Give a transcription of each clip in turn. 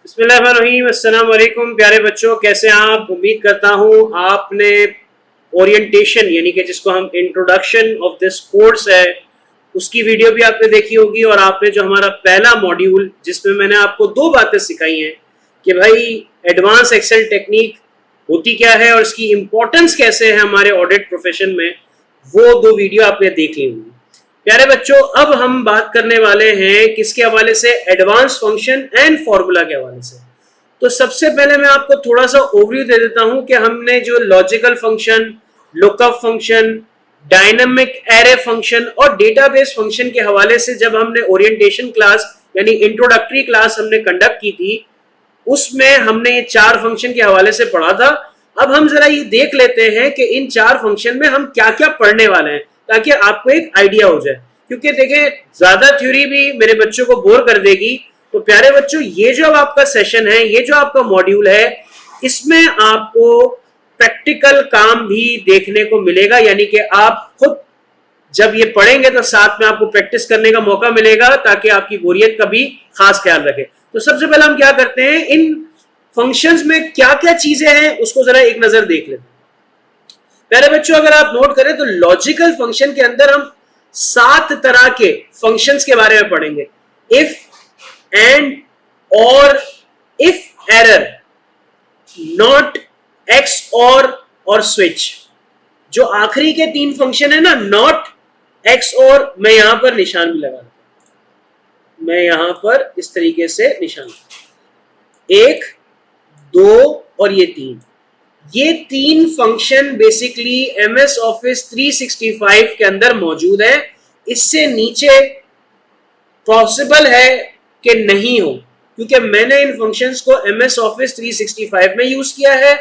बिस्मिल्लाहिर्रहमानिर्रहीम। अस्सलाम वालेकुम प्यारे बच्चों, कैसे हैं आप? उम्मीद करता हूँ आपने ओरिएंटेशन यानी कि जिसको हम इंट्रोडक्शन ऑफ दिस कोर्स है उसकी वीडियो भी आपने देखी होगी, और आपने जो हमारा पहला मॉड्यूल जिसमें मैंने आपको दो बातें सिखाई हैं कि भाई एडवांस एक्सेल टेक्निक होती क्या है और इसकी इंपॉर्टेंस कैसे है हमारे ऑडिट प्रोफेशन में, वो दो वीडियो आपने देख ली होंगी। प्यारे बच्चों, अब हम बात करने वाले हैं किसके हवाले से? एडवांस फंक्शन एंड फॉर्मूला के हवाले से। तो सबसे पहले मैं आपको थोड़ा सा ओवरव्यू दे देता हूं कि हमने जो logical function, lookup function, dynamic array function और डेटाबेस फंक्शन के हवाले से जब हमने ओरिएंटेशन क्लास यानी इंट्रोडक्टरी क्लास हमने कंडक्ट की थी, उसमें हमने ये चार फंक्शन के हवाले से पढ़ा था। अब हम जरा ये देख लेते हैं कि इन चार फंक्शन में हम क्या क्या पढ़ने वाले हैं, ताकि आपको एक आइडिया हो जाए। क्योंकि देखें, ज्यादा थ्योरी भी मेरे बच्चों को बोर कर देगी। तो प्यारे बच्चों, ये जो आपका सेशन है, ये जो आपका मॉड्यूल है, इसमें आपको प्रैक्टिकल काम भी देखने को मिलेगा। यानी कि आप खुद जब ये पढ़ेंगे तो साथ में आपको प्रैक्टिस करने का मौका मिलेगा, ताकि आपकी बोरियत का भी खास ख्याल रखें। तो सबसे पहले हम क्या करते हैं, इन फंक्शंस में क्या क्या चीजें हैं उसको जरा एक नजर देख लेते हैं। प्यारे बच्चों, अगर आप नोट करें तो लॉजिकल फंक्शन के अंदर हम 7 तरह के फंक्शंस के बारे में पढ़ेंगे। इफ, एंड, और, इफ एरर, नॉट, एक्स और स्विच। जो आखिरी के 3 फंक्शन है ना, नॉट, एक्स और, मैं यहां पर निशान भी लगा देता हूं। मैं यहां पर इस तरीके से निशान, 1, 2 और ये 3, ये 3 फंक्शन बेसिकली एमएस ऑफिस 365 के अंदर मौजूद है। इससे नीचे पॉसिबल है कि नहीं हो, क्योंकि मैंने इन फंक्शंस को एमएस ऑफिस 365 में यूज किया है,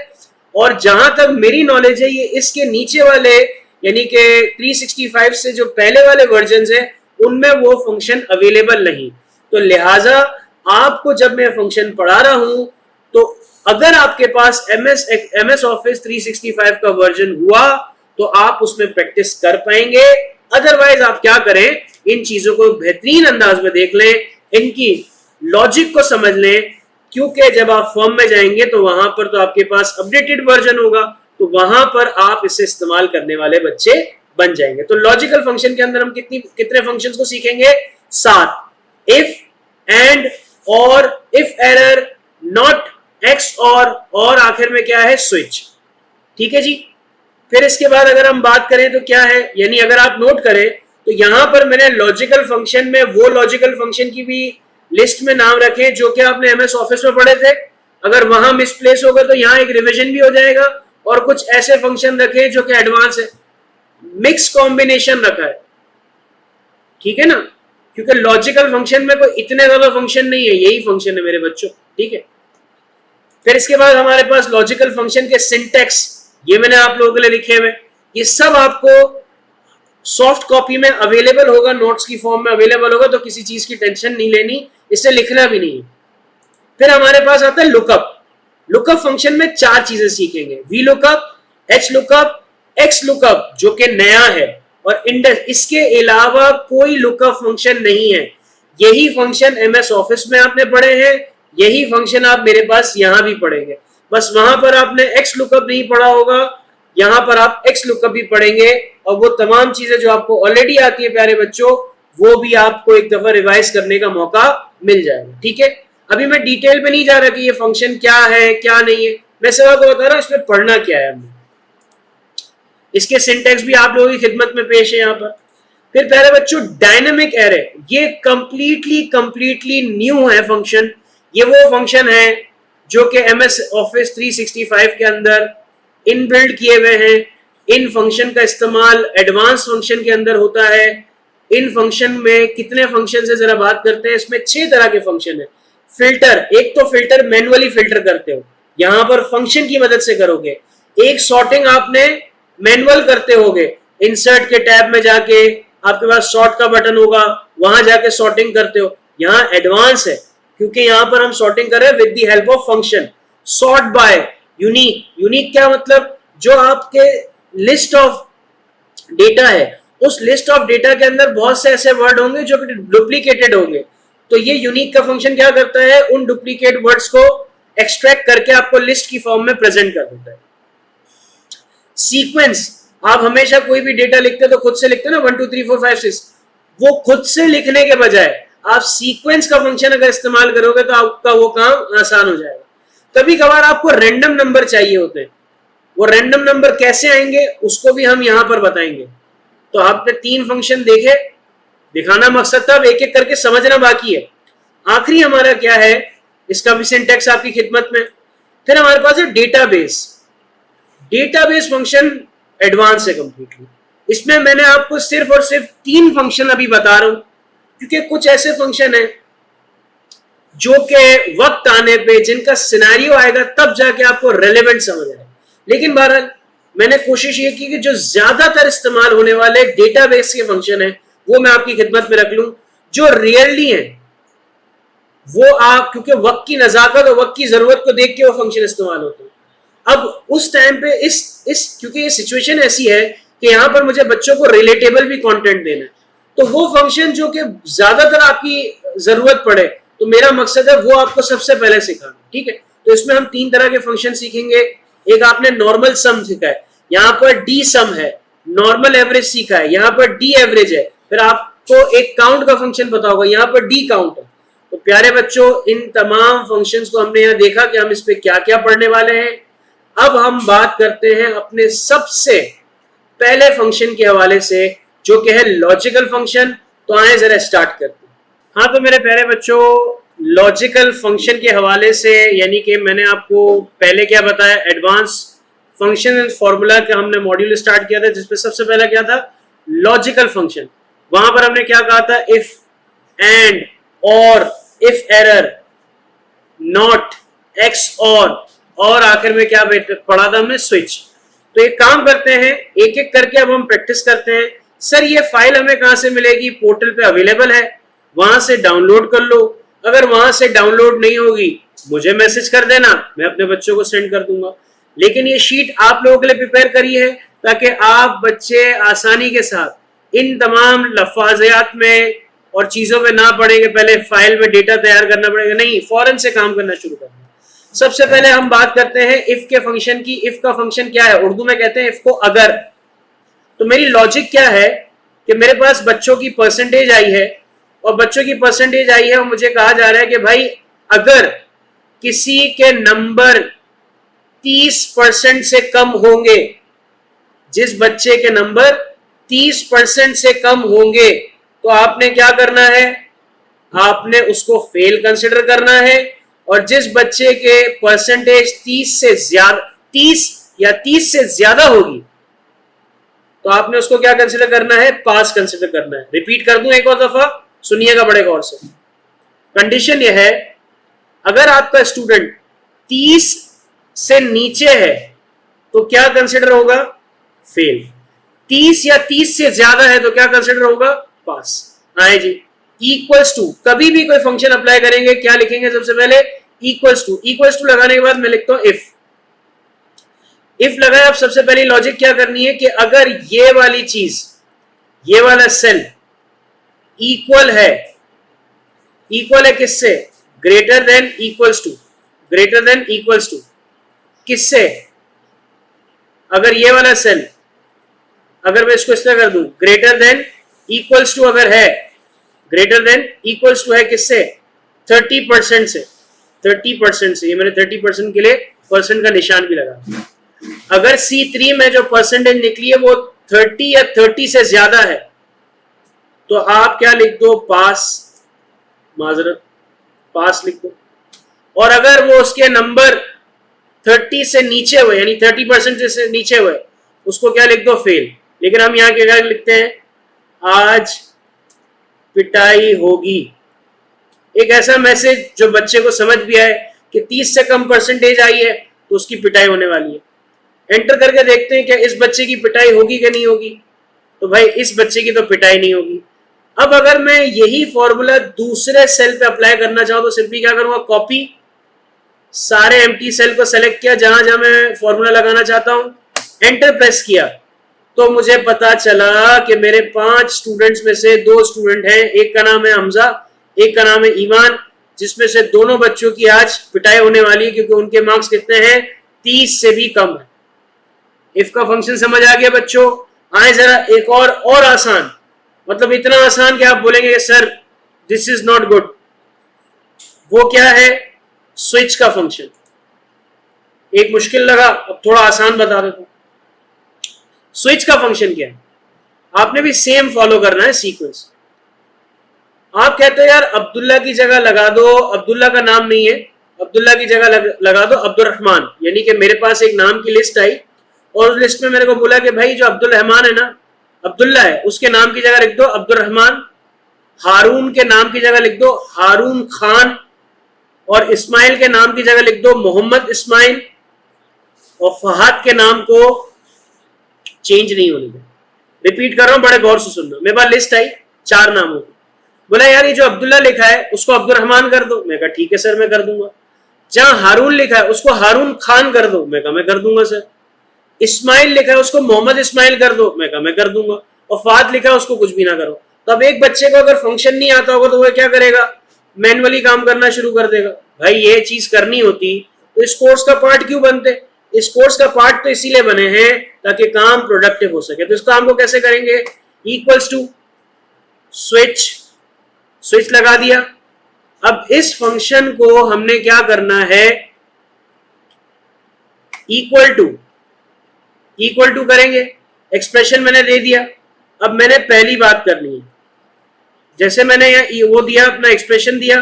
और जहां तक मेरी नॉलेज है ये इसके नीचे वाले यानी कि 365 से जो पहले वाले वर्जन है उनमें वो फंक्शन अवेलेबल नहीं। तो लिहाजा आपको जब मैं फंक्शन पढ़ा रहा हूं, तो अगर आपके पास एमएस ऑफिस 365 का वर्जन हुआ तो आप उसमें प्रैक्टिस कर पाएंगे। अदरवाइज आप क्या करें, इन चीजों को बेहतरीन अंदाज में देख लें, इनकी लॉजिक को समझ लें, क्योंकि जब आप फॉर्म में जाएंगे तो वहां पर तो आपके पास अपडेटेड वर्जन होगा, तो वहां पर आप इसे इस्तेमाल करने वाले बच्चे बन जाएंगे। तो लॉजिकल फंक्शन के अंदर हम कितने फंक्शंस को सीखेंगे? 7। इफ, एंड, और, इफ एरर, नॉट, एक्स और आखिर में क्या है? स्विच। ठीक है जी। फिर इसके बाद अगर हम बात करें तो क्या है, यानी अगर आप नोट करें तो यहां पर मैंने लॉजिकल फंक्शन में वो लॉजिकल फंक्शन की भी लिस्ट में नाम रखे जो कि आपने एमएस ऑफिस में पढ़े थे। अगर वहां मिसप्लेस होगा तो यहाँ एक रिवीजन भी हो जाएगा, और कुछ ऐसे फंक्शन रखे जो कि एडवांस है, मिक्स कॉम्बिनेशन रखा है। ठीक है ना, क्योंकि लॉजिकल फंक्शन में कोई इतने ज्यादा फंक्शन नहीं है, यही फंक्शन है मेरे बच्चों। ठीक है। फिर इसके बाद हमारे पास लॉजिकल फंक्शन के सिंटैक्स, ये मैंने आप लोगों के लिए लिखे हुए, ये सब आपको सॉफ्ट कॉपी में अवेलेबल होगा, नोट्स की फॉर्म में अवेलेबल होगा, तो किसी चीज की टेंशन नहीं लेनी, इसे लिखना भी नहीं है। फिर हमारे पास आता है लुकअप। लुकअप फंक्शन में 4 चीजें सीखेंगे, V lookup, H lookup, x lookup जो कि नया है, और इंडेक्स। इसके अलावा कोई लुकअप फंक्शन नहीं है। यही फंक्शन एमएस ऑफिस में आपने पढ़े हैं, यही फंक्शन आप मेरे पास यहां भी पढ़ेंगे। बस वहां पर आपने एक्स लुकअप नहीं पढ़ा होगा, यहां पर आप एक्स लुकअप भी पढ़ेंगे, और वो तमाम चीजें जो आपको ऑलरेडी आती है प्यारे बच्चों, वो भी आपको एक दफा रिवाइज करने का मौका मिल जाएगा। ठीक है। अभी मैं डिटेल में नहीं जा रहा कि ये फंक्शन क्या है क्या नहीं है, मैं सिर्फ आपको बता रहा हूं इसमें पढ़ना क्या है हमने। इसके सिंटैक्स भी आप लोगों की खिदमत में पेश है यहाँ पर। फिर प्यारे बच्चों, डायनामिक एरे, ये कंप्लीटली न्यू है फंक्शन। ये वो फंक्शन है जो कि एमएस ऑफिस 365 के अंदर इनबिल्ड किए हुए हैं। इन फंक्शन का इस्तेमाल एडवांस फंक्शन के अंदर होता है। इन फंक्शन में कितने फंक्शन से जरा बात करते हैं। इसमें 6 तरह के फंक्शन है। फिल्टर, एक तो फिल्टर मैनुअली फिल्टर करते हो, यहां पर फंक्शन की मदद से करोगे। एक सॉर्टिंग आपने मैनुअल करते होगे, इंसर्ट के टैब में जाके आपके पास सॉर्ट का बटन होगा, वहां जाके सॉर्टिंग करते हो। यहाँ एडवांस है क्योंकि यहां पर हम सॉर्टिंग कर रहे हैं with the help of function. Sort by unique, unique क्या मतलब? जो आपके लिस्ट ऑफ डेटा है, उस लिस्ट ऑफ डेटा के अंदर बहुत से ऐसे वर्ड होंगे जो डुप्लीकेटेड होंगे, तो ये यूनिक का फंक्शन क्या करता है, उन डुप्लीकेट वर्ड्स को एक्सट्रैक्ट करके आपको लिस्ट की फॉर्म में प्रेजेंट कर देता है। सीक्वेंस, आप हमेशा कोई भी डेटा लिखते हैं तो खुद से लिखते हैं ना 1 2 3 4 5 6, वो खुद से लिखने के बजाय आप सीक्वेंस का फंक्शन अगर इस्तेमाल करोगे तो आपका वो काम आसान हो जाएगा। कभी कभार आपको रैंडम नंबर चाहिए होते हैं, वो रैंडम नंबर कैसे आएंगे उसको भी हम यहां पर बताएंगे। तो आपने 3 फंक्शन देखे, दिखाना मकसद था, अब एक एक करके समझना बाकी है। आखिरी हमारा क्या है, इसका भी सिंटैक्स आपकी खिदमत में। फिर हमारे पास है डेटाबेस। डेटाबेस फंक्शन एडवांस है कंप्लीटली। इसमें मैंने आपको सिर्फ और सिर्फ 3 फंक्शन अभी बता रहा हूं, क्योंकि कुछ ऐसे फंक्शन है जो के वक्त आने पे जिनका सिनेरियो आएगा तब जाके आपको रेलेवेंट समझ आए। लेकिन बहरहाल मैंने कोशिश ये की कि जो ज्यादातर इस्तेमाल होने वाले डेटाबेस के फंक्शन है वो मैं आपकी खिदमत में रख लूं। जो रियरली है वो आप, क्योंकि वक्त की नजाकत और वक्त की जरूरत को देख के वो फंक्शन इस्तेमाल होते हैं। अब उस टाइम पे इस क्योंकि ये सिचुएशन ऐसी है कि यहां पर मुझे बच्चों को रिलेटेबल भी कंटेंट देना है, तो वो फंक्शन जो कि ज्यादातर आपकी जरूरत पड़े, तो मेरा मकसद है वो आपको सबसे पहले सिखाना। ठीक है, तो इसमें हम 3 तरह के फंक्शन सीखेंगे। एक आपने नॉर्मल सम सीखा है, यहाँ पर डी सम है। नॉर्मल एवरेज सीखा है, यहाँ पर डी एवरेज है। फिर आपको एक काउंट का फंक्शन पता होगा, यहाँ पर डी काउंट है। तो प्यारे बच्चों, इन तमाम फंक्शंस को हमने यहाँ देखा कि हम इस पे क्या क्या पढ़ने वाले हैं। अब हम बात करते हैं अपने सबसे पहले फंक्शन के हवाले से, जो कि है लॉजिकल फंक्शन। तो आए जरा स्टार्ट करते हैं। हाँ, तो मेरे प्यारे बच्चों, लॉजिकल फंक्शन के हवाले से, यानी कि मैंने आपको पहले क्या बताया, एडवांस फंक्शन एंड फॉर्मूला का हमने मॉड्यूल स्टार्ट किया था, जिसमें सबसे पहला क्या था, लॉजिकल फंक्शन। वहां पर हमने क्या कहा था, इफ, एंड, और, इफ एरर, नॉट, एक्स और आखिर में क्या पढ़ा था हमने, स्विच। तो एक काम करते हैं, एक एक करके अब हम प्रैक्टिस करते हैं। सर ये फाइल हमें कहां से मिलेगी, पोर्टल पे अवेलेबल है, वहां से डाउनलोड कर लो। अगर वहां से डाउनलोड नहीं होगी मुझे मैसेज कर देना, मैं अपने बच्चों को सेंड कर दूंगा। लेकिन ये शीट आप लोगों के लिए प्रिपेयर करी है ताकि आप बच्चे आसानी के साथ इन तमाम लफाजियात में और चीजों में ना पड़ेंगे, पहले फाइल में डेटा तैयार करना पड़ेगा, नहीं, फौरन से काम करना शुरू करना। सबसे पहले हम बात करते हैं इफ के फंक्शन की। इफ का फंक्शन क्या है, उर्दू में कहते हैं इफ को अगर। तो मेरी लॉजिक क्या है कि मेरे पास बच्चों की परसेंटेज आई है, और बच्चों की परसेंटेज आई है और मुझे कहा जा रहा है कि भाई अगर किसी के नंबर 30% से कम होंगे, जिस बच्चे के नंबर 30% से कम होंगे, तो आपने क्या करना है, आपने उसको फेल कंसिडर करना है। और जिस बच्चे के परसेंटेज 30 या 30 से ज्यादा होगी, तो आपने उसको क्या कंसिडर करना है, पास कंसिडर करना है। रिपीट कर दूं एक और दफा, सुनिएगा बड़े गौर से। कंडीशन यह है, अगर आपका स्टूडेंट 30 से नीचे है तो क्या कंसिडर होगा, फेल। 30 या 30 से ज्यादा है तो क्या कंसिडर होगा, पास। आए जी, इक्वल्स टू, कभी भी कोई फंक्शन अप्लाई करेंगे क्या लिखेंगे, सबसे पहले इक्वल्स टू। इक्वल्स टू लगाने के बाद मैं लिखता हूं इफ। इफ लगाए, अब सबसे पहली लॉजिक क्या करनी है कि अगर ये वाली चीज, ये वाला सेल इक्वल है किससे, greater than equals to, greater than equals to किससे, अगर ये वाला सेल, अगर मैं इसको इस तरह कर दूं, ग्रेटर देन इक्वल्स टू अगर है, ग्रेटर देन इक्वल्स टू है किससे, 30% से, 30% से। ये मैंने 30% के लिए परसेंट का निशान भी लगा। अगर C3 में जो परसेंटेज निकली है वो 30 या 30 से ज्यादा है, तो आप क्या लिख दो, पास, माजरत, पास लिख दो। और अगर वो उसके नंबर 30 से नीचे हुए, यानी 30% से नीचे हुए, उसको क्या लिख दो, फेल। लेकिन हम यहाँ क्या लिखते हैं, आज पिटाई होगी। एक ऐसा मैसेज जो बच्चे को समझ भी आए कि 30 से कम परसेंटेज आई है तो उसकी पिटाई होने वाली है। एंटर करके देखते हैं क्या इस बच्चे की पिटाई होगी कि नहीं होगी, तो भाई इस बच्चे की तो पिटाई नहीं होगी। अब अगर मैं यही फॉर्मूला दूसरे सेल पे अप्लाई करना चाहूं तो सिंपली क्या करूंगा, कॉपी, सारे एम्प्टी सेल को सेलेक्ट किया जहां जहां मैं फॉर्मूला लगाना चाहता हूं, एंटर प्रेस किया, तो मुझे पता चला कि मेरे 5 स्टूडेंट्स में से 2 स्टूडेंट हैं, एक का नाम है हमजा, एक का नाम है ईमान, जिसमें से दोनों बच्चों की आज पिटाई होने वाली है क्योंकि उनके मार्क्स कितने हैं, 30 से भी कम है। इफ का फंक्शन समझ आ गया बच्चों? आए जरा एक और आसान, मतलब इतना आसान कि आप बोलेंगे कि sir this is not good. वो क्या है? स्विच का फंक्शन। एक मुश्किल लगा, अब थोड़ा आसान बता देता हूं। स्विच का फंक्शन क्या है? आपने भी सेम फॉलो करना है सीक्वेंस। आप कहते हो यार अब्दुल्ला की जगह लगा दो, अब्दुल्ला का नाम नहीं है, अब्दुल्ला की जगह लगा दो अब्दुल रहमान। यानी कि मेरे पास एक नाम की लिस्ट आई और उस लिस्ट में मेरे को बोला कि भाई जो अब्दुल रहमान है ना, अब्दुल्ला है, उसके नाम की जगह लिख दो अब्दुल रहमान, हारून के नाम की जगह लिख दो हारून खान, और इस्माइल के नाम की जगह लिख दो मोहम्मद इस्माइल, और फहद के नाम को चेंज नहीं होने दो। रिपीट कर रहा हूं, बड़े गौर से सुनना। मेरे पास लिस्ट आई 4 नामों की। बोला यार ये जो अब्दुल्ला लिखा है उसको अब्दुल रहमान कर दो। मैं कहा ठीक है सर मैं कर दूंगा। जहां हारून लिखा है उसको हारून खान कर दो। मैं कहा मैं कर दूंगा सर। इस्माइल लिखा है उसको मोहम्मद इस्माइल कर दो। मैं कहा मैं कर दूंगा। और फहद लिखा है उसको कुछ भी ना करो। तो अब एक बच्चे को अगर फंक्शन नहीं आता होगा तो वह क्या करेगा? मैनुअली काम करना शुरू कर देगा। भाई ये चीज करनी होती तो इस कोर्स का पार्ट क्यों बनते? इस कोर्स का पार्ट तो इसीलिए बने हैं ताकि काम प्रोडक्टिव हो सके। तो इस काम को कैसे करेंगे? इक्वल्स टू स्विच, स्विच लगा दिया। अब इस फंक्शन को हमने क्या करना है? इक्वल टू करेंगे। एक्सप्रेशन मैंने दे दिया। अब मैंने पहली बात करनी है, जैसे मैंने यहाँ वो दिया, अपना एक्सप्रेशन दिया।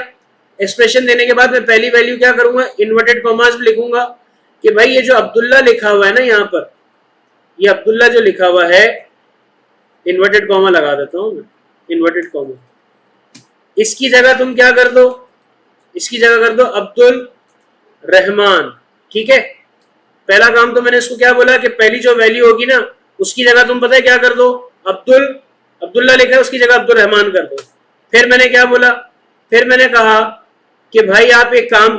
एक्सप्रेशन देने के बाद मैं पहली वैल्यू क्या करूंगा? इन्वर्टेड कॉमास लिखूंगा कि भाई ये जो अब्दुल्ला लिखा हुआ है ना, यहाँ पर ये अब्दुल्ला जो लिखा हुआ है, इन्वर्टेड कॉमा लगा देता हूं मैं, इन्वर्टेड कॉमा। इसकी जगह तुम क्या कर दो? इसकी जगह कर दो अब्दुल रहमान। ठीक है, पहला काम तो मैंने इसको क्या बोला कि पहली जो वैल्यू होगी ना उसकी जगह तुम पता है क्या कर दो? अब्दुल्ला लिखा है उसकी जगह अब्दुल रहमान कर दो। फिर मैंने क्या बोला? फिर मैंने कहा कि भाई आप एक काम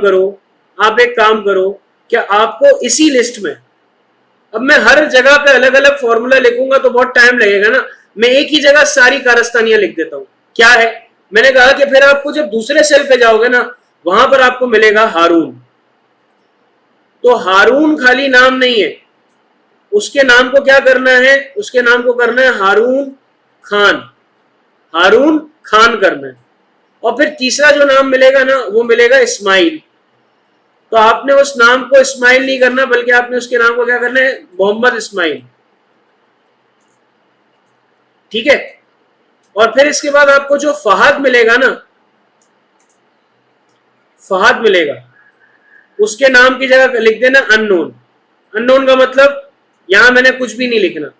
करो, क्या आपको इसी लिस्ट में, अब मैं हर जगह पे अलग अलग फॉर्मूला लिखूंगा तो बहुत टाइम लगेगा ना, मैं एक ही जगह सारी कारस्तानियां लिख देता हूं। क्या है? मैंने कहा कि फिर आपको जब दूसरे सेल पे जाओगे ना वहां पर आपको मिलेगा हारून। तो हारून खाली नाम नहीं है, उसके नाम को क्या करना है? उसके नाम को करना है हारून खान करना है। और फिर तीसरा जो नाम मिलेगा ना वो मिलेगा इस्माइल। तो आपने उस नाम को इस्माइल नहीं करना बल्कि आपने उसके नाम को क्या करना है? मोहम्मद इस्माइल। ठीक है, और फिर इसके बाद आपको जो फहद मिलेगा ना, फहद मिलेगा, उसके नाम की जगह लिख देना अननोन। अननोन का मतलब यहां मैंने कुछ भी नहीं लिखना।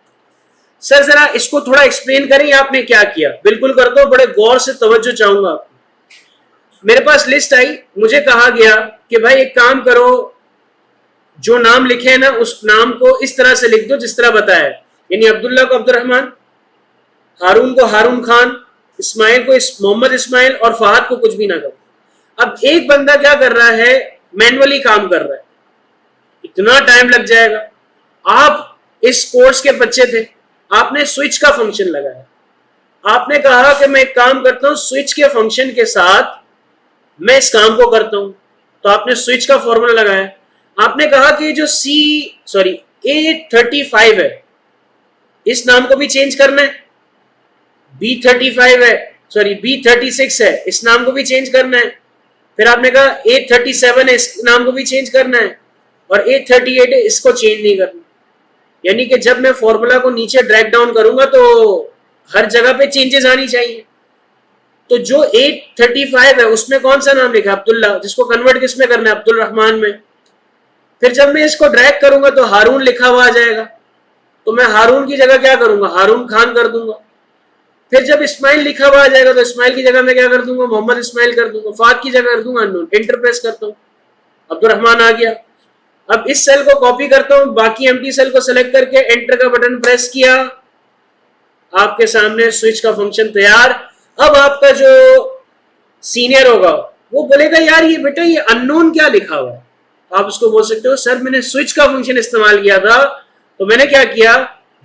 सर जरा इसको थोड़ा एक्सप्लेन करें आपने क्या किया? बिल्कुल कर दो, बड़े गौर से तवज्जो चाहूंगा। मेरे पास लिस्ट आई, मुझे कहा गया कि भाई एक काम करो, जो नाम लिखे हैं ना उस नाम को इस तरह से लिख दो जिस तरह बताया है। यानी अब्दुल्ला को अब्दुल रहमान, हारून को हारून खान, इस्माइल को मोहम्मद इस्माइल, और फहद को कुछ भी ना करो। अब एक बंदा क्या कर रहा है? मैनुअली काम कर रहा है, इतना टाइम लग जाएगा। आप इस कोर्स के बच्चे थे, आपने स्विच का फंक्शन लगाया। आपने कहा कि मैं एक काम करता हूं, स्विच के फंक्शन के साथ मैं इस काम को करता हूं। तो आपने स्विच का फॉर्मूला लगाया। आपने कहा कि जो A35 है इस नाम को भी चेंज करना है। B35 है, B36 है, इस नाम को भी चेंज करना है। फिर आपने कहा A37 है, इस नाम को भी चेंज करना है। और A38 है, इसको चेंज नहीं करना। यानी कि जब मैं फॉर्मूला को नीचे ड्रैग डाउन करूंगा तो हर जगह पे चेंजेस आनी चाहिए। तो जो 835 है उसमें कौन सा नाम लिखा? अब्दुल्ला, जिसको कन्वर्ट किस में करना है? अब्दुल रहमान में। फिर जब मैं इसको ड्रैग करूंगा तो हारून लिखा हुआ आ जाएगा, तो मैं हारून की जगह क्या करूंगा? हारून खान कर दूंगा। फिर जब इस्माइल लिखा हुआ आ जाएगा तो इस्माइल की जगह मैं क्या कर दूंगा? मोहम्मद इस्माइल कर दूंगा। फहद की जगह कर दूंगा अननोन। एंटर प्रेस करता हूं, अब्दुल रहमान आ गया। अब इस सेल को कॉपी करता हूं, बाकी एम्प्टी सेल को सिलेक्ट करके एंटर का बटन प्रेस किया, आपके सामने स्विच का फंक्शन तैयार। अब आपका जो सीनियर होगा वो बोलेगा यार ये बेटा ये अननोन क्या लिखा हुआ है? आप उसको बोल सकते हो सर मैंने स्विच का फंक्शन इस्तेमाल किया था, तो मैंने क्या किया,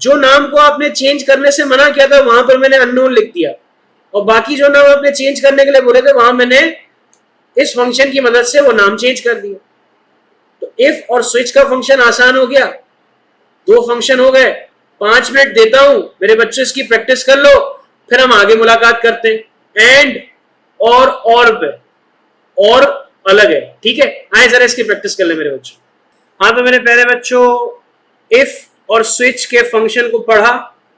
जो नाम को आपने चेंज करने से मना किया था वहां पर मैंने अननोन लिख दिया। और बाकी जो नाम आपने चेंज करने के लिए बोले थे वहां मैंने इस फंक्शन की मदद से वो नाम चेंज कर दिया। तो इफ और स्विच का फंक्शन आसान हो गया, दो फंक्शन हो गए। 5 मिनट देता हूं मेरे बच्चे, इसकी प्रैक्टिस कर लो, फिर हम आगे मुलाकात करते हैं। एंड और और अलग है, ठीक है। आए जरा इसकी प्रैक्टिस कर ले मेरे बच्चों। हाँ तो मेरे प्यारे बच्चों, इफ और स्विच के फंक्शन को पढ़ा,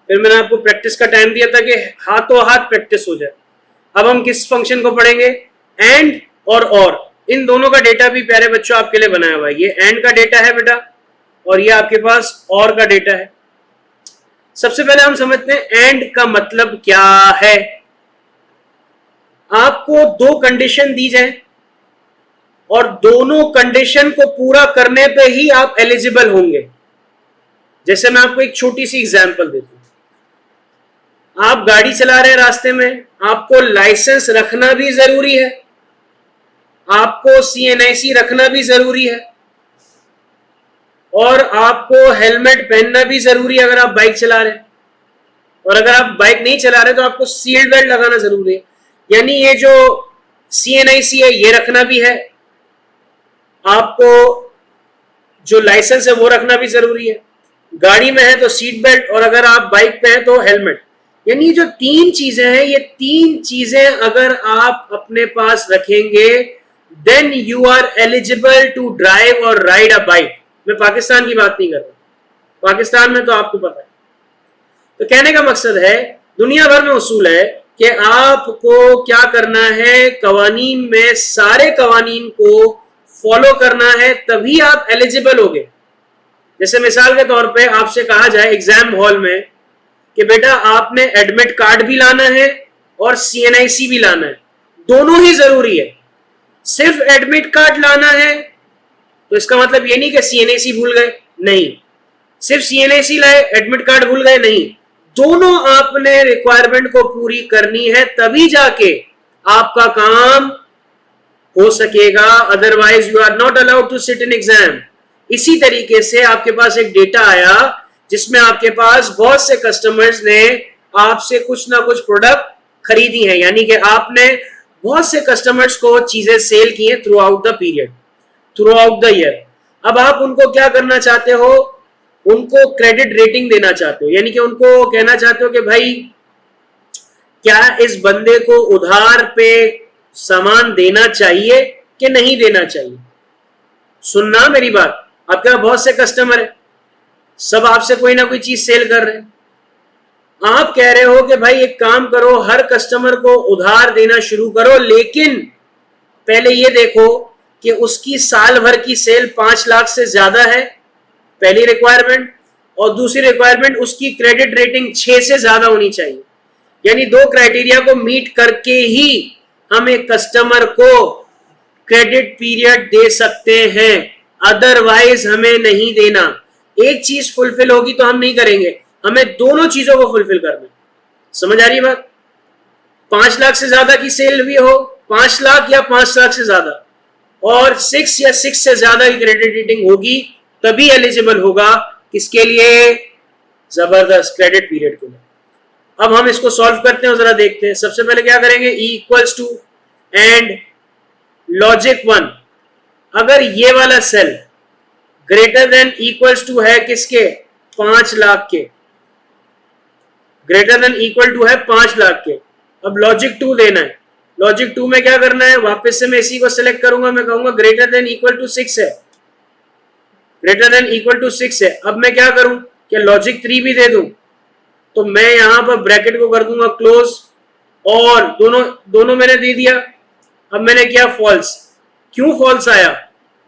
फिर मैंने आपको प्रैक्टिस का टाइम दिया था कि हाथों हाथ प्रैक्टिस हो जाए। अब हम किस फंक्शन को पढ़ेंगे? एंड और इन दोनों का डेटा भी प्यारे बच्चों आपके लिए बनाया हुआ है। ये एंड का डेटा है बेटा, और ये आपके पास और का डेटा है। सबसे पहले हम समझते हैं एंड का मतलब क्या है। आपको दो कंडीशन दी जाए और दोनों कंडीशन को पूरा करने पे ही आप एलिजिबल होंगे। जैसे मैं आपको एक छोटी सी एग्जांपल देता हूं। आप गाड़ी चला रहे हैं, रास्ते में आपको लाइसेंस रखना भी जरूरी है, आपको CNIC रखना भी जरूरी है, और आपको हेलमेट पहनना भी जरूरी है अगर आप बाइक चला रहे हैं। और अगर आप बाइक नहीं चला रहे तो आपको सीट बेल्ट लगाना जरूरी है। यानी ये जो CNIC है ये रखना भी है, आपको जो लाइसेंस है वो रखना भी जरूरी है। गाड़ी में है तो सीट बेल्ट, और अगर आप बाइक पे हैं तो हेलमेट। यानी जो तीन चीजें हैं, ये तीन चीजें अगर आप अपने पास रखेंगे, then you are eligible to drive और राइड अ बाइक। मैं पाकिस्तान की बात नहीं कर रहा, पाकिस्तान में तो आपको पता है। तो कहने का मकसद है, दुनिया भर में उसूल है कि आपको क्या करना है, कवानीन में सारे कवानीन को फॉलो करना है, तभी आप एलिजिबल होगे। जैसे मिसाल के तौर पे आपसे कहा जाए एग्जाम हॉल में कि बेटा आपने एडमिट कार्ड भी लाना है और CNIC भी लाना है, दोनों ही जरूरी है। सिर्फ एडमिट कार्ड लाना है तो इसका मतलब ये नहीं कि CNIC भूल गए, नहीं। सिर्फ CNIC लाए, एडमिट कार्ड भूल गए, नहीं। दोनों आपने रिक्वायरमेंट को पूरी करनी है, तभी जाके आपका काम हो सकेगा, otherwise you are not allowed to sit in exam. इसी तरीके से आपके पास एक डेटा आया जिसमें आपके पास बहुत से कस्टमर्स ने आपसे कुछ ना कुछ प्रोडक्ट खरीदी है, यानी कि आपने बहुत से कस्टमर्स को चीजें सेल की है through out the period, through out the year. अब आप उनको क्या करना चाहते हो? उनको क्रेडिट रेटिंग देना चाहते हो, यानी कि उनको कहना चाहते हो कि भाई क्या इस बंदे को उधार पे सामान देना चाहिए कि नहीं देना चाहिए। सुनना मेरी बात, आपके पास बहुत से कस्टमर है, सब आपसे कोई ना कोई चीज सेल कर रहे हैं। आप कह रहे हो कि भाई एक काम करो, हर कस्टमर को उधार देना शुरू करो, लेकिन पहले ये देखो कि उसकी साल भर की सेल 5 लाख से ज्यादा है, पहली रिक्वायरमेंट। और दूसरी रिक्वायरमेंट, उसकी क्रेडिट रेटिंग 6 से ज्यादा होनी चाहिए। यानी दो क्राइटेरिया को मीट करके ही हम एक कस्टमर को क्रेडिट पीरियड दे सकते हैं, अदरवाइज हमें नहीं देना। एक चीज फुलफिल होगी तो हम नहीं करेंगे, हमें दोनों चीजों को फुलफिल करना। समझ आ रही बात? 5 लाख से ज्यादा की सेल भी हो, 5 लाख या 5 लाख से ज्यादा, और 6 या 6 से ज्यादा की क्रेडिट रेटिंग होगी, तभी एलिजिबल होगा। किसके लिए? जबरदस्त क्रेडिट पीरियड के लिए। अब हम इसको सॉल्व करते हैं और जरा देखते हैं। सबसे पहले क्या करेंगे? E equals to and logic 1। अगर ये वाला cell greater than equals to है किसके? 5 लाख के। ग्रेटर देन इक्वल टू है 5 लाख के। अब लॉजिक 2 देना है। लॉजिक 2 में क्या करना है? वापस से मैं इसी को सिलेक्ट करूंगा, मैं कहूंगा ग्रेटर देन इक्वल टू 6 है, ग्रेटर देन इक्वल टू 6 है। अब मैं क्या करूं? क्या लॉजिक 3 भी दे दूं? तो मैं यहां पर ब्रैकेट को कर दूंगा क्लोज, और दोनों मैंने दे दिया। अब मैंने किया फॉल्स। क्यों फॉल्स आया?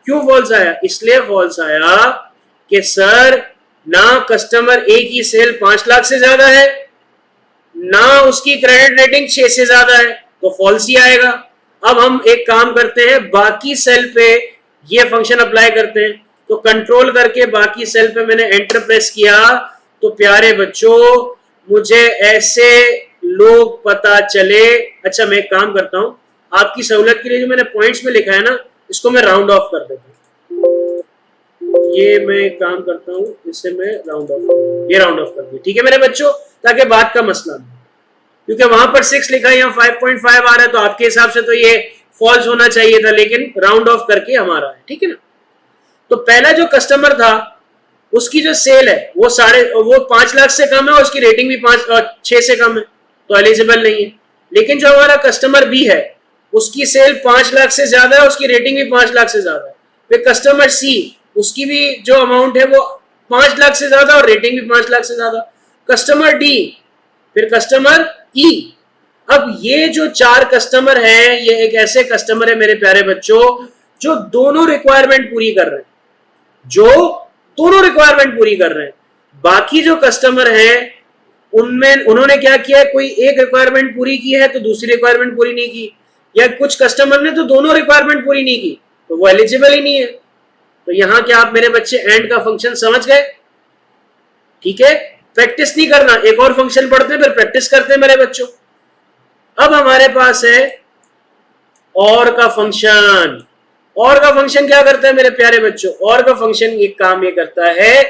क्यों फॉल्स आया? इसलिए फॉल्स आया कि सर ना कस्टमर ए की सेल 5 लाख से ज्यादा है, ना उसकी क्रेडिट रेटिंग 6 से ज्यादा है, तो फॉल्स ही आएगा। अब हम एक काम करते हैं, बाकी सेल पे ये फंक्शन अप्लाई करते हैं। तो कंट्रोल करके बाकी सेल पे मैंने एंटर प्रेस किया, तो प्यारे बच्चों मुझे ऐसे लोग पता चले। अच्छा मैं एक काम करता हूं, आपकी सहूलत के लिए जो मैंने पॉइंट्स में लिखा है ना, इसको मैं राउंड ऑफ कर देता हूं। ये मैं एक काम करता हूं, इससे मैं राउंड ऑफ, ये राउंड ऑफ कर दिया, ठीक है मेरे बच्चों, ताकि बात का मसला नहीं। क्योंकि वहां पर 6 लिखा है, यहाँ 5.5 आ रहा है, तो आपके हिसाब से तो ये फॉल्स होना चाहिए था, लेकिन राउंड ऑफ करके हमारा है, ठीक है ना। तो पहला जो कस्टमर था उसकी जो सेल है वो 5 लाख से कम है और उसकी रेटिंग भी 6 से कम है, तो एलिजिबल नहीं है। लेकिन जो हमारा कस्टमर बी है उसकी सेल 5 लाख से ज्यादा है, उसकी रेटिंग भी 5 लाख से ज्यादा है। फिर कस्टमर सी, उसकी भी जो अमाउंट है वो 5 लाख से ज्यादा और रेटिंग भी 5 लाख से ज्यादा। कस्टमर डी, फिर कस्टमर ई। अब ये जो 4 कस्टमर हैं, ये एक ऐसे कस्टमर है मेरे प्यारे बच्चों जो दोनों रिक्वायरमेंट पूरी कर रहे हैं, बाकी जो कस्टमर हैं उनमें उन्होंने क्या किया है, कोई एक रिक्वायरमेंट पूरी की है तो दूसरी रिक्वायरमेंट पूरी नहीं की, या कुछ कस्टमर ने तो दोनों रिक्वायरमेंट पूरी नहीं की, तो वो एलिजिबल ही नहीं है। तो यहां क्या आप मेरे बच्चे एंड का फंक्शन समझ गए? ठीक है, प्रैक्टिस नहीं करना, एक और फंक्शन पढ़ते हैं फिर प्रैक्टिस करते हैं मेरे बच्चों। अब हमारे पास है और का फंक्शन। और का फंक्शन क्या करता है मेरे प्यारे बच्चों? और का फंक्शन एक काम ये करता है,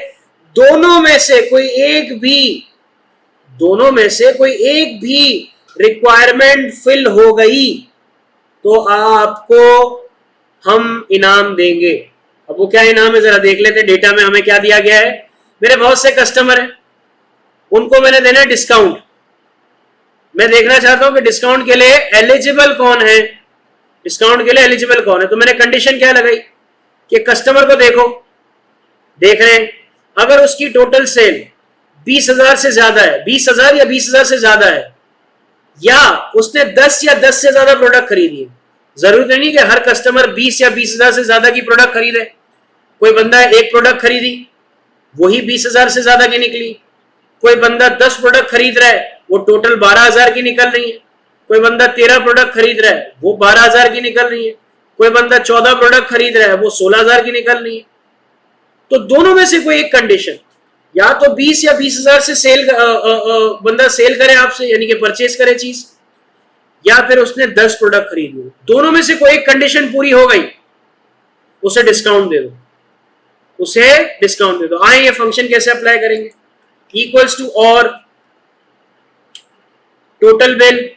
दोनों में से कोई एक भी रिक्वायरमेंट फिल हो गई तो आपको हम इनाम देंगे। अब वो क्या इनाम है जरा देख लेते हैं। डेटा में हमें क्या दिया गया है, मेरे बहुत से कस्टमर हैं, उनको मैंने देना है डिस्काउंट। मैं देखना चाहता हूं कि डिस्काउंट के लिए एलिजिबल कौन है, तो मैंने कंडीशन क्या लगाई कि कस्टमर को देख रहे हैं, अगर उसकी टोटल सेल 20,000 से ज्यादा है, 20,000 या 20,000 से ज्यादा है, या उसने 10 या 10 से ज्यादा प्रोडक्ट खरीदी है। जरूरत नहीं कि हर कस्टमर 20 या 20,000 से ज्यादा की प्रोडक्ट खरीदे। कोई बंदा एक प्रोडक्ट खरीदी, वही 20,000 से ज्यादा की निकली। कोई बंदा 10 प्रोडक्ट खरीद रहा है, वो टोटल 12,000 की निकल रही है। कोई बंदा 13 प्रोडक्ट खरीद रहा है, वो 12,000 की निकल रही है। कोई बंदा 14 प्रोडक्ट खरीद रहा है, वो 16,000 की निकल रही है। तो दोनों में से कोई एक कंडीशन, या तो 20 या 20,000 से बंदा सेल करे आपसे, यानी कि परचेज करे चीज, या फिर उसने 10 प्रोडक्ट खरीदी। दोनों में से कोई एक कंडीशन पूरी हो गई, उसे डिस्काउंट दे दो। आए ये फंक्शन कैसे अप्लाई करेंगे? इक्वल्स टू और टोटल बिल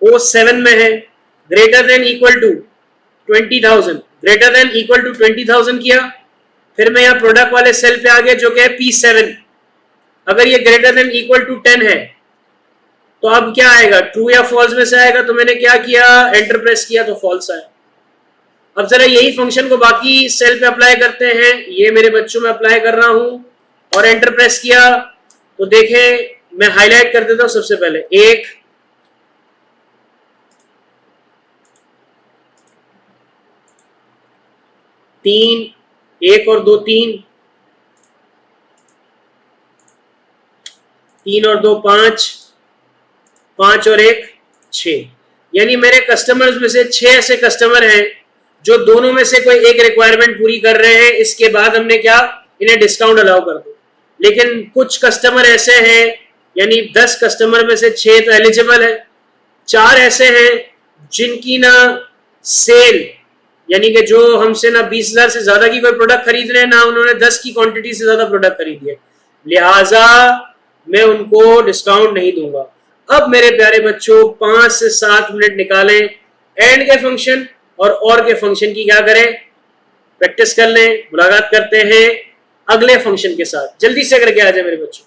वो 7 में है, greater than equal to 20,000, greater than equal to 20,000 किया। फिर मैं यहाँ प्रोडक्ट वाले सेल पे आ गया जो कि है P7। अगर ये ग्रेटर देन इक्वल टू 10 है तो अब क्या आएगा, ट्रू या फॉल्स में से आएगा। तो मैंने क्या किया, एंटर प्रेस किया तो फॉल्स आया। अब जरा यही फंक्शन को बाकी सेल पे अप्लाई करते हैं। ये मेरे बच्चों में अप्लाई कर रहा हूं और एंटर प्रेस किया तो देखें, मैं हाईलाइट कर देता हूं। सबसे पहले 1, 3, 1 और 2 3, 3 और 2 5, 5 और 1 6। यानी मेरे कस्टमर्स में से 6 ऐसे कस्टमर हैं जो दोनों में से कोई एक रिक्वायरमेंट पूरी कर रहे हैं। इसके बाद हमने क्या, इन्हें डिस्काउंट अलाउ कर दो। लेकिन कुछ कस्टमर ऐसे हैं, यानी 10 कस्टमर में से 6 तो एलिजिबल है, 4 ऐसे हैं जिनकी ना सेल, यानी कि जो हमसे ना 20,000 से ज्यादा की कोई प्रोडक्ट खरीद रहे हैं, ना उन्होंने 10 की क्वांटिटी से ज्यादा प्रोडक्ट खरीदी है, लिहाजा मैं उनको डिस्काउंट नहीं दूंगा। अब मेरे प्यारे बच्चों 5 से 7 मिनट निकालें, एंड के फंक्शन और के फंक्शन की क्या करें, प्रैक्टिस कर लें। मुलाकात करते हैं अगले फंक्शन के साथ, जल्दी से करके आ जाए मेरे बच्चों।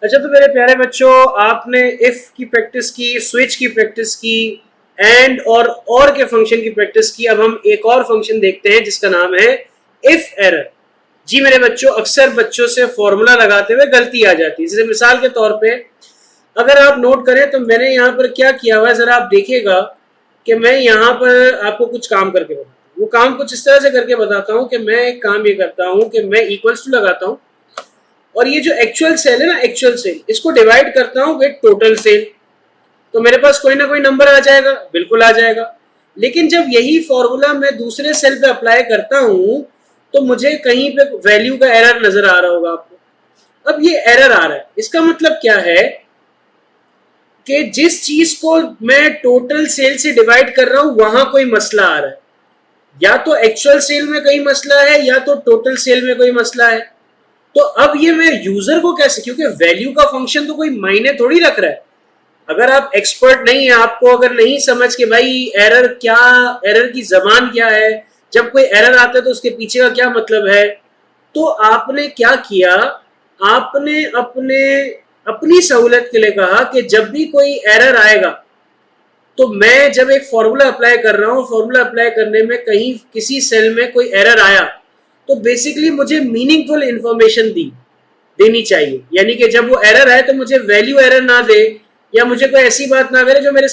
अच्छा, तो मेरे प्यारे बच्चों, आपने इफ की प्रैक्टिस की, स्विच की प्रैक्टिस की, एंड और के फंक्शन की प्रैक्टिस की। अब हम एक और फंक्शन देखते हैं जिसका नाम है इफ एरर। जी मेरे बच्चों, अक्सर बच्चों से फॉर्मूला लगाते हुए गलती आ जाती है। जैसे मिसाल के तौर पे अगर आप नोट करें तो मैंने यहाँ पर क्या किया हुआ है, जरा आप देखिएगा कि मैं यहाँ पर आपको कुछ काम करके बताता हूँ। वो काम कुछ इस तरह से करके बताता हूँ कि मैं एक काम ये करता हूँ कि मैं इक्वल्स टू लगाता हूँ और ये जो एक्चुअल सेल है ना, एक्चुअल सेल, इसको डिवाइड करता हूँ विद टोटल सेल। तो मेरे पास कोई ना कोई नंबर आ जाएगा, बिल्कुल आ जाएगा। लेकिन जब यही फॉर्मूला मैं दूसरे सेल पे अप्लाई करता हूं तो मुझे कहीं पे वैल्यू का एरर नजर आ रहा होगा आपको। अब ये एरर आ रहा है, इसका मतलब क्या है कि जिस चीज को मैं टोटल सेल से डिवाइड कर रहा हूं वहां कोई मसला आ रहा है। या तो एक्चुअल सेल में कोई मसला है या तो टोटल सेल में कोई मसला है। तो अब ये मैं यूजर को कैसे, क्योंकि वैल्यू का फंक्शन तो कोई मायने थोड़ी रख रहा है, अगर आप एक्सपर्ट नहीं है, आपको अगर नहीं समझ के भाई एरर क्या, एरर की जबान क्या है, जब कोई एरर आता है तो उसके पीछे का क्या मतलब है, तो आपने क्या किया, आपने अपनी सहूलियत के लिए कहा कि जब भी कोई एरर आएगा तो मैं जब एक फॉर्मूला अप्लाई कर रहा हूं, फॉर्मूला अप्लाई करने में कहीं किसी सेल में कोई एरर आया तो बेसिकली मुझे मीनिंगफुल इंफॉर्मेशन देनी चाहिए। यानी कि जब वो एरर है तो मुझे वैल्यू एरर ना दे, या मुझे कोई ऐसी बात ना करे जो मेरे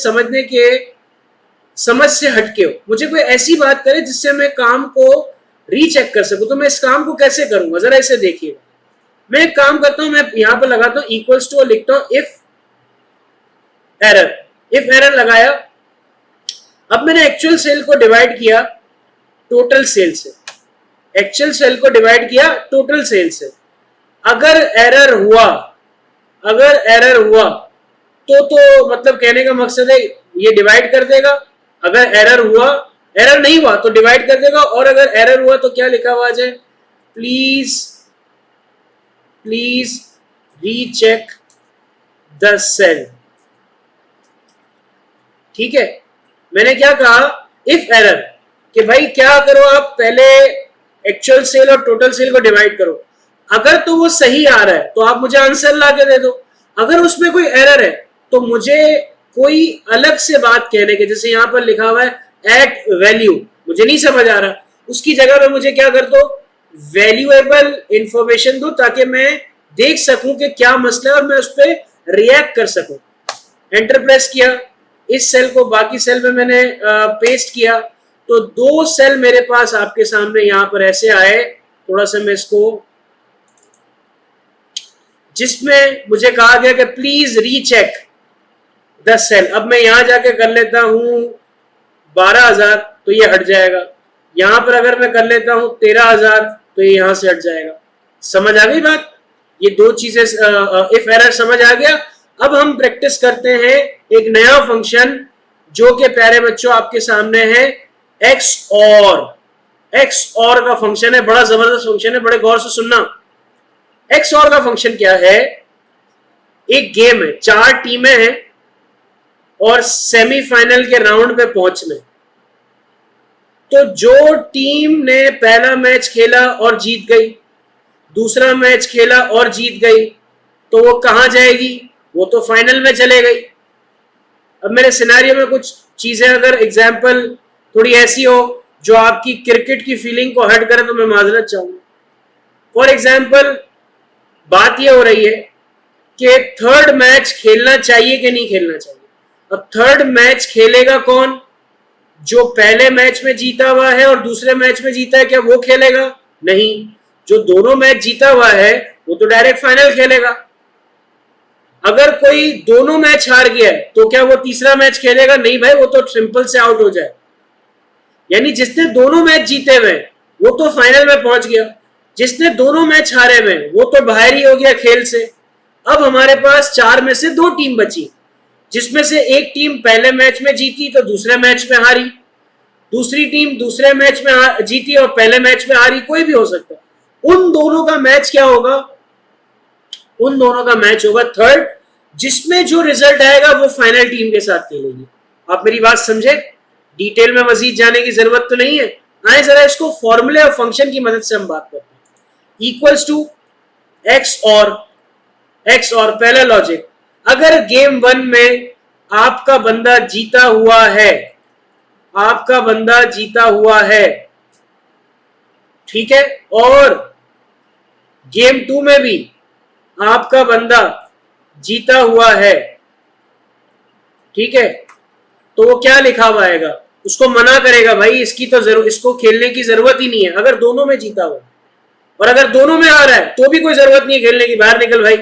समझ से हटके हो, मुझे कोई ऐसी बात करे जिससे मैं काम को रीचेक कर सकूं। तो मैं इस काम को कैसे करूंगा, जरा इसे देखिए। मैं एक काम करता हूं, मैं यहां पर लगाता हूं इक्वल्स टू और लिखता हूं इफ एरर लगाया। अब मैंने एक्चुअल सेल को डिवाइड किया टोटल सेल से, एक्चुअल सेल को डिवाइड किया टोटल सेल से। अगर एरर हुआ तो मतलब कहने का मकसद है ये डिवाइड कर देगा। अगर एरर नहीं हुआ तो डिवाइड कर देगा, और अगर एरर हुआ तो क्या लिखा हुआ है, प्लीज रीचेक द सेल। ठीक है, मैंने क्या कहा, इफ एरर, कि भाई क्या करो, आप पहले एक्चुअल सेल और टोटल सेल को डिवाइड करो। अगर तो वो सही आ रहा है तो आप मुझे आंसर ला के दे दो, अगर उसमें कोई एरर है तो मुझे कोई अलग से बात कहने के, जैसे यहां पर लिखा हुआ है एट वैल्यू, मुझे नहीं समझ आ रहा, उसकी जगह पे मुझे क्या कर दो, वैल्यूएबल इंफॉर्मेशन दो, ताकि मैं देख सकूं कि क्या मसला है और मैं उस पर रिएक्ट कर सकूं। एंटर प्रेस किया, इस सेल को बाकी सेल में मैंने पेस्ट किया, तो दो सेल मेरे पास आपके सामने यहां पर ऐसे आए। थोड़ा सा मैं इसको, जिसमें मुझे कहा गया कि प्लीज रीचेक द सेल। अब मैं यहां जाके कर लेता हूं 12,000 तो ये हट जाएगा, यहां पर अगर मैं कर लेता हूं 13,000 तो ये यहां से हट जाएगा। समझ आ गई बात, ये दो चीजें, इफ एरर समझ आ गया। अब हम प्रैक्टिस करते हैं एक नया फंक्शन जो कि प्यारे बच्चों आपके सामने है, एक्स और का फंक्शन है, बड़ा जबरदस्त फंक्शन है, बड़े गौर से सुनना। एक्स और का फंक्शन क्या है, एक गेम है, 4 टीमें हैं और सेमीफाइनल के राउंड पे पहुंचने। तो जो टीम ने पहला मैच खेला और जीत गई, दूसरा मैच खेला और जीत गई, तो वो कहां जाएगी, वो तो फाइनल में चले गई। अब मेरे सिनेरियो में कुछ चीजें अगर एग्जाम्पल थोड़ी ऐसी हो जो आपकी क्रिकेट की फीलिंग को हर्ट करे तो मैं माजरत चाहूंगा। फॉर एग्जाम्पल बात यह हो रही है कि थर्ड मैच खेलना चाहिए कि नहीं खेलना चाहिए। अब थर्ड मैच खेलेगा कौन, जो पहले मैच में जीता हुआ है और दूसरे मैच में जीता है, क्या वो खेलेगा? नहीं, जो दोनों मैच जीता हुआ है वो तो डायरेक्ट फाइनल खेलेगा। अगर कोई दोनों मैच हार गया है तो क्या वो तीसरा मैच खेलेगा? नहीं भाई, वो तो सिंपल से आउट हो जाए। यानी जिसने दोनों मैच जीते हुए वो तो फाइनल में पहुंच गया, जिसने दोनों मैच हारे हुए वो तो बाहर ही हो गया खेल से। अब हमारे पास 4 में से 2 टीम बची, जिसमें से एक टीम पहले मैच में जीती तो दूसरे मैच में हारी, दूसरी टीम दूसरे मैच में जीती और पहले मैच में हारी, कोई भी हो सकता है। उन दोनों का मैच क्या होगा? उन दोनों का मैच होगा थर्ड, जिसमें जो रिजल्ट आएगा वो फाइनल टीम के साथ खेलेगी। आप मेरी बात समझे? डिटेल में मजीद जाने की जरूरत तो नहीं है। आए जरा इसको फॉर्मूले और फंक्शन की मदद से हम बात करते हैं। इक्वल्स टू एक्स और पहला लॉजिक, अगर गेम 1 में आपका बंदा जीता हुआ है, ठीक है, और गेम 2 में भी आपका बंदा जीता हुआ है, ठीक है, तो वो क्या लिखा हुआ आएगा? उसको मना करेगा, भाई इसको खेलने की जरूरत ही नहीं है अगर दोनों में जीता हुआ, और अगर दोनों में आ रहा है तो भी कोई जरूरत नहीं है खेलने की, बाहर निकल भाई।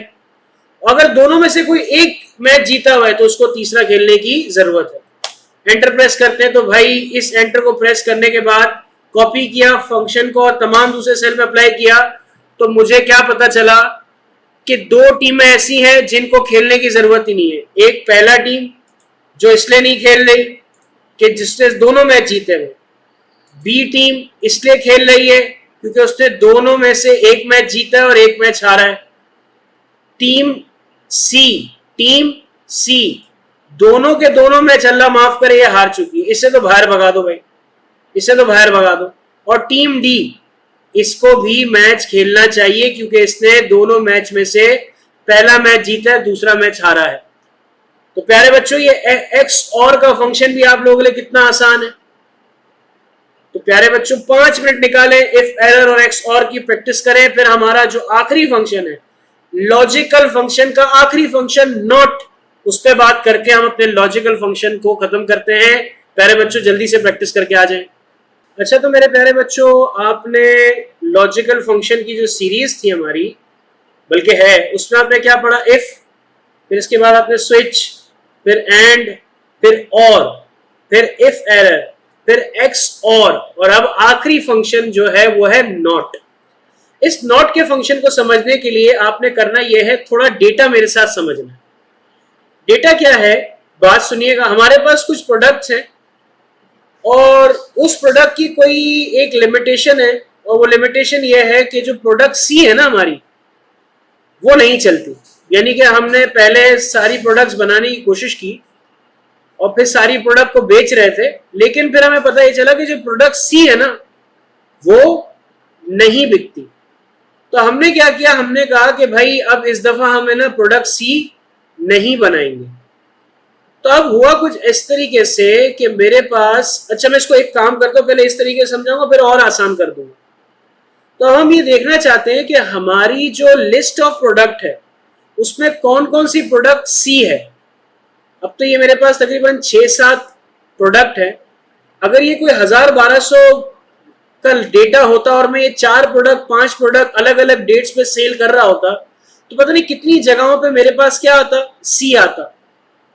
अगर दोनों में से कोई एक मैच जीता हुआ है तो उसको तीसरा खेलने की जरूरत है। एंटर प्रेस करते हैं तो भाई इस एंटर को प्रेस करने के बाद कॉपी किया फंक्शन को और तमाम दूसरे सेल में अप्लाई किया, तो मुझे क्या पता चला कि 2 टीमें ऐसी हैं जिनको खेलने की जरूरत ही नहीं है। एक पहला टीम जो इसलिए नहीं खेल रही कि जिसने दोनों मैच जीते हुए, बी टीम इसलिए खेल रही है क्योंकि उसने दोनों में से एक मैच जीता है और एक मैच हारा है। टीम सी दोनों के दोनों मैच अल्लाह माफ करे ये हार चुकी है, इससे तो बाहर भगा दो भाई, इससे तो बाहर भगा दो। और टीम डी, इसको भी मैच खेलना चाहिए क्योंकि इसने दोनों मैच में से पहला मैच जीता है, दूसरा मैच हारा है। तो प्यारे बच्चों ये एक्स और का फंक्शन भी आप लोगों के लिए कितना आसान है। तो प्यारे बच्चों 5 मिनट निकालें, इफ एरर और एक्स और की प्रैक्टिस करें। फिर हमारा जो आखिरी फंक्शन है, लॉजिकल फंक्शन का आखिरी फंक्शन नॉट, उस पर बात करके हम अपने लॉजिकल फंक्शन को खत्म करते हैं। प्यारे बच्चों जल्दी से प्रैक्टिस करके आ जाएं। अच्छा, तो मेरे प्यारे बच्चों आपने लॉजिकल फंक्शन की जो सीरीज थी हमारी, बल्कि है, उसमें आपने क्या पढ़ा? इफ, फिर इसके बाद आपने स्विच, फिर एंड, फिर और, फिर इफ एरर, फिर एक्स और अब आखिरी फंक्शन जो है वो है नॉट। इस नॉट के फंक्शन को समझने के लिए आपने करना यह है थोड़ा डेटा मेरे साथ समझना। डेटा क्या है, बात सुनिएगा। हमारे पास कुछ प्रोडक्ट्स हैं और उस प्रोडक्ट की कोई एक लिमिटेशन है, और वो लिमिटेशन ये है कि जो प्रोडक्ट सी है ना हमारी, वो नहीं चलती। यानी कि हमने पहले सारी प्रोडक्ट्स बनाने की कोशिश की और फिर सारी प्रोडक्ट को बेच रहे थे, लेकिन फिर हमें पता ये चला कि जो प्रोडक्ट सी है ना वो नहीं बिकती। तो हमने क्या किया, हमने कहा कि भाई अब इस दफा हम है ना प्रोडक्ट सी नहीं बनाएंगे। तो अब हुआ कुछ इस तरीके से कि मेरे पास, अच्छा मैं इसको एक काम करता हूं, पहले इस तरीके से समझाऊंगा फिर और आसान कर दूंगा। तो हम ये देखना चाहते हैं कि हमारी जो लिस्ट ऑफ प्रोडक्ट है उसमें कौन कौन सी प्रोडक्ट सी है। अब तो ये मेरे पास तकरीबन 6-7 प्रोडक्ट है। अगर ये कोई 1000-1200 का डेटा होता और मैं ये 4 प्रोडक्ट 5 प्रोडक्ट अलग अलग डेट्स पे सेल कर रहा होता, तो पता नहीं कितनी जगहों पे मेरे पास क्या आता, सी आता,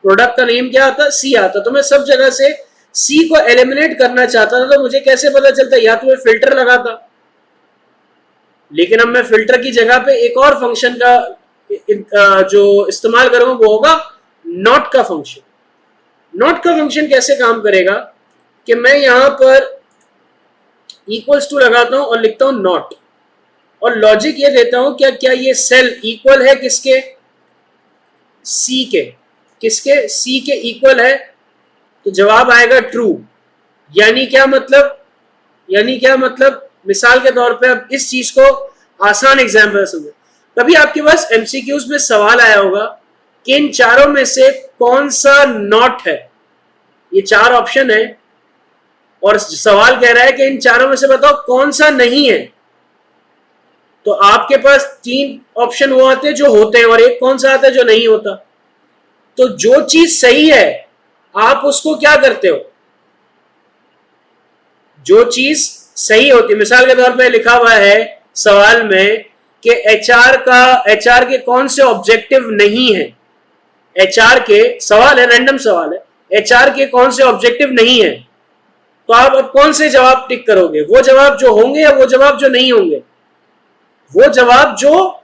प्रोडक्ट का नेम क्या आता, सी आता। तो मैं सब जगह से सी को एलिमिनेट करना चाहता था। तो मुझे कैसे पता चलता, या तो मैं फिल्टर लगाता, लेकिन अब मैं फिल्टर की जगह पे एक और फंक्शन का जो इस्तेमाल करूंगा वो होगा नॉट का फंक्शन। नॉट का फंक्शन कैसे काम करेगा कि मैं यहां पर इक्वल्स टू लगाता हूं और लिखता हूं नॉट, और लॉजिक ये देता हूं क्या क्या ये सेल इक्वल है किसके, सी के, किसके, सी के इक्वल है। तो जवाब आएगा ट्रू। यानी क्या मतलब, यानी क्या मतलब, मिसाल के तौर पे अब इस चीज को आसान एग्जाम्पल समझो। कभी आपके पास एमसीक्यूज में सवाल आया होगा कि इन चारों में से कौन सा नॉट है। ये 4 ऑप्शन है और सवाल कह रहा है कि इन चारों में से बताओ कौन सा नहीं है। तो आपके पास 3 ऑप्शन वो आते हैं जो होते हैं और एक कौन सा आता है जो नहीं होता। तो जो चीज सही है आप उसको क्या करते हो, जो चीज सही होती है, मिसाल के तौर पे लिखा हुआ है सवाल में कि एचआर के कौन से ऑब्जेक्टिव नहीं है। एचआर के सवाल है, रैंडम सवाल है, एचआर के कौन से ऑब्जेक्टिव नहीं है। तो आप अब कौन से जवाब टिक करोगे, वो जवाब जो होंगे या वो जवाब जो नहीं होंगे? वो जवाब जो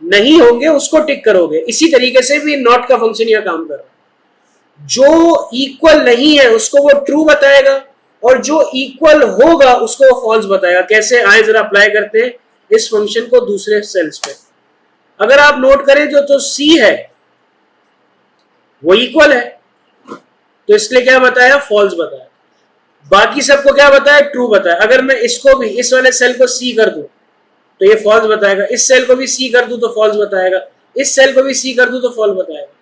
नहीं होंगे उसको टिक करोगे। इसी तरीके से भी नॉट का फंक्शन यह काम कर रहा है। जो इक्वल नहीं है उसको वो ट्रू बताएगा और जो इक्वल होगा उसको वो फॉल्स बताएगा। कैसे, आए जरा अप्लाई करते हैं इस फंक्शन को दूसरे सेल्स पे। अगर आप नोट करें जो सी है वो इक्वल है, तो इसलिए क्या बताया, फॉल्स बताया। बाकी सबको क्या बताया, ट्रू बताया। अगर मैं इसको भी, इस वाले सेल को सी कर दूं तो ये फॉल्स बताएगा, इस सेल को भी सी कर दूं तो फॉल्स बताएगा, इस सेल को भी सी कर दूं तो फॉल्स बताएगा।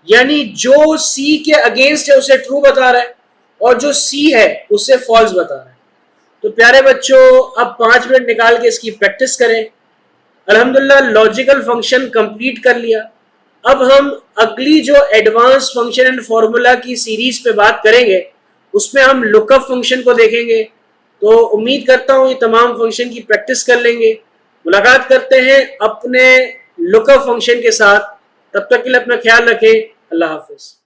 यानी जो सी के अगेंस्ट है उसे ट्रू बता रहा है और जो सी है उसे फॉल्स बता रहा है। तो प्यारे बच्चों अब 5 मिनट निकाल के इसकी प्रैक्टिस करें। अल्हम्दुलिल्लाह लॉजिकल फंक्शन कंप्लीट कर लिया। अब हम अगली जो एडवांस फंक्शन एंड फॉर्मूला की सीरीज पे बात करेंगे उसमें हम लुकअप फंक्शन को देखेंगे। तो उम्मीद करता हूं ये तमाम फंक्शन की प्रैक्टिस कर लेंगे। मुलाकात करते हैं अपने लुकअप फंक्शन के साथ। तब तक के लिए अपना ख्याल रखें। अल्लाह हाफिज।